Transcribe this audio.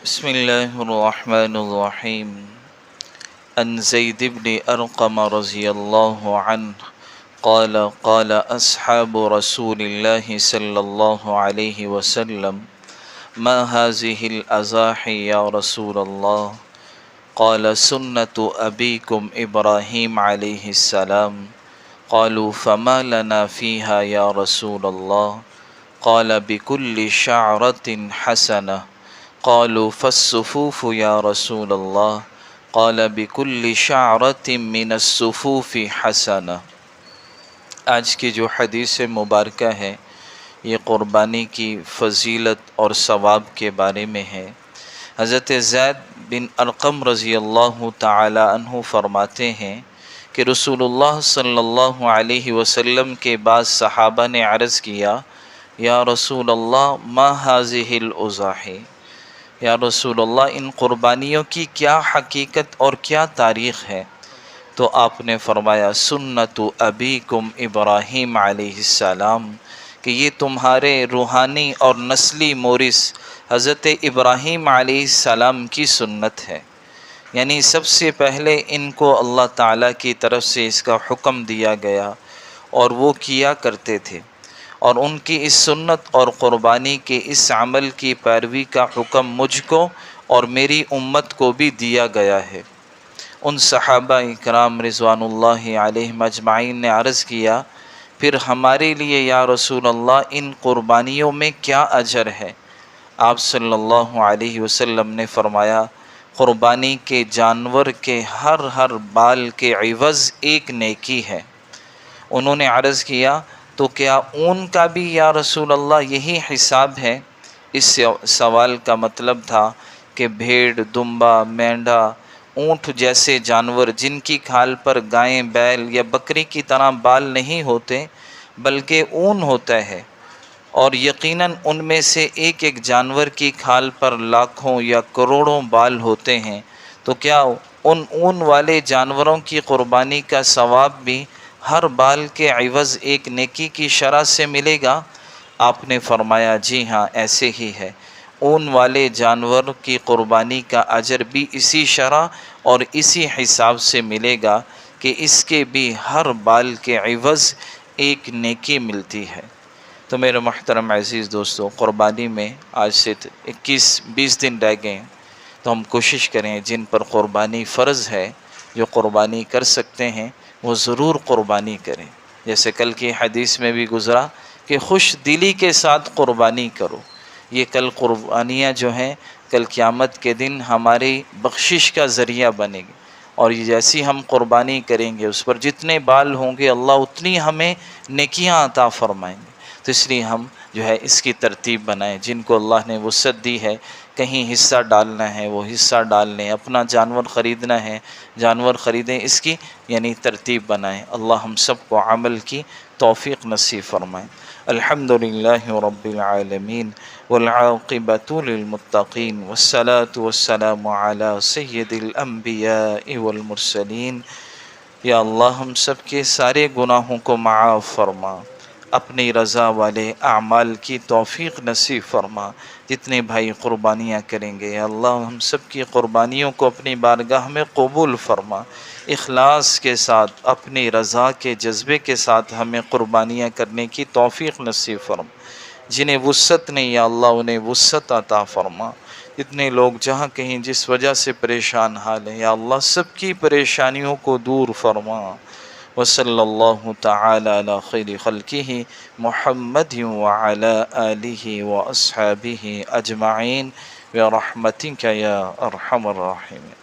بسم الله الرحمن الرحيم. عن زيد بن أرقم رضي الله عنه قال قال أصحاب رسول الله صلى الله عليه وسلم ما هذه الأضاحي يا رسول الله؟ قال سنة أبيكم إبراهيم عليه السلام. قالوا فما لنا فيها يا رسول الله؟ قال بكل شعرة حسنة. قالوا فالصفوف يا رسول الله؟ قال بكل شعرة من الصفوف حسنة. آج کی جو حدیث مبارکہ ہے یہ قربانی کی فضیلت اور ثواب کے بارے میں ہے۔ حضرت زید بن ارقم رضی اللہ تعالی عنہ فرماتے ہیں کہ رسول اللہ صلی اللہ علیہ وسلم کے بعد صحابہ نے عرض کیا یا رسول اللہ ما هذه الاضاحی، یا رسول اللہ ان قربانیوں کی کیا حقیقت اور کیا تاریخ ہے؟ تو آپ نے فرمایا سنت ابیکم ابراہیم علیہ السلام، کہ یہ تمہارے روحانی اور نسلی مورث حضرت ابراہیم علیہ السلام کی سنت ہے۔ یعنی سب سے پہلے ان کو اللہ تعالیٰ کی طرف سے اس کا حکم دیا گیا اور وہ کیا کرتے تھے، اور ان کی اس سنت اور قربانی کے اس عمل کی پیروی کا حکم مجھ کو اور میری امت کو بھی دیا گیا ہے۔ ان صحابہ اکرام رضوان اللہ علیہم اجمعین نے عرض کیا پھر ہمارے لیے یا رسول اللہ ان قربانیوں میں کیا اجر ہے؟ آپ صلی اللہ علیہ وسلم نے فرمایا قربانی کے جانور کے ہر بال کے عوض ایک نیکی ہے۔ انہوں نے عرض کیا تو کیا اون کا بھی یا رسول اللہ یہی حساب ہے؟ اس سوال کا مطلب تھا کہ بھیڑ، دمبا، مینڈھا، اونٹ جیسے جانور جن کی کھال پر گائیں، بیل یا بکری کی طرح بال نہیں ہوتے بلکہ اون ہوتا ہے، اور یقیناً ان میں سے ایک ایک جانور کی کھال پر لاکھوں یا کروڑوں بال ہوتے ہیں، تو کیا ان اون والے جانوروں کی قربانی کا ثواب بھی ہر بال کے عوض ایک نیکی کی شرح سے ملے گا؟ آپ نے فرمایا جی ہاں ایسے ہی ہے، اون والے جانور کی قربانی کا اجر بھی اسی شرح اور اسی حساب سے ملے گا کہ اس کے بھی ہر بال کے عوض ایک نیکی ملتی ہے۔ تو میرے محترم عزیز دوستو، قربانی میں آج سے 21-20 دن رہ گئے ہیں، تو ہم کوشش کریں جن پر قربانی فرض ہے، جو قربانی کر سکتے ہیں وہ ضرور قربانی کریں۔ جیسے کل کی حدیث میں بھی گزرا کہ خوش دلی کے ساتھ قربانی کرو۔ یہ کل قربانیاں جو ہیں کل قیامت کے دن ہماری بخشش کا ذریعہ بنے گی، اور یہ جیسی ہم قربانی کریں گے اس پر جتنے بال ہوں گے اللہ اتنی ہمیں نیکیاں عطا فرمائیں گے۔ تو اس لیے ہم جو ہے اس کی ترتیب بنائیں، جن کو اللہ نے وسعت دی ہے کہیں حصہ ڈالنا ہے وہ حصہ ڈال لیں، اپنا جانور خریدنا ہے جانور خریدیں، اس کی یعنی ترتیب بنائیں۔ اللہ ہم سب کو عمل کی توفیق نصیب فرمائیں۔ الحمدللہ رب العالمین والعاقبۃ للمتقین والصلاة والسلام علی سید الانبیاء والمرسلین۔ یا اللہ ہم سب کے سارے گناہوں کو معاف فرما، اپنی رضا والے اعمال کی توفیق نصیب فرما۔ جتنے بھائی قربانیاں کریں گے یا اللہ ہم سب کی قربانیوں کو اپنی بارگاہ میں قبول فرما، اخلاص کے ساتھ اپنی رضا کے جذبے کے ساتھ ہمیں قربانیاں کرنے کی توفیق نصیب فرما۔ جنہیں وسعت نہیں یا اللہ انہیں وسعت عطا فرما۔ جتنے لوگ جہاں کہیں جس وجہ سے پریشان حال ہیں یا اللہ سب کی پریشانیوں کو دور فرما۔ وصلی اللہ تعالی علی خیر خلقہ محمد وعلی آلہ واصحابہ اجمعین برحمتک یا ارحم الراحمین۔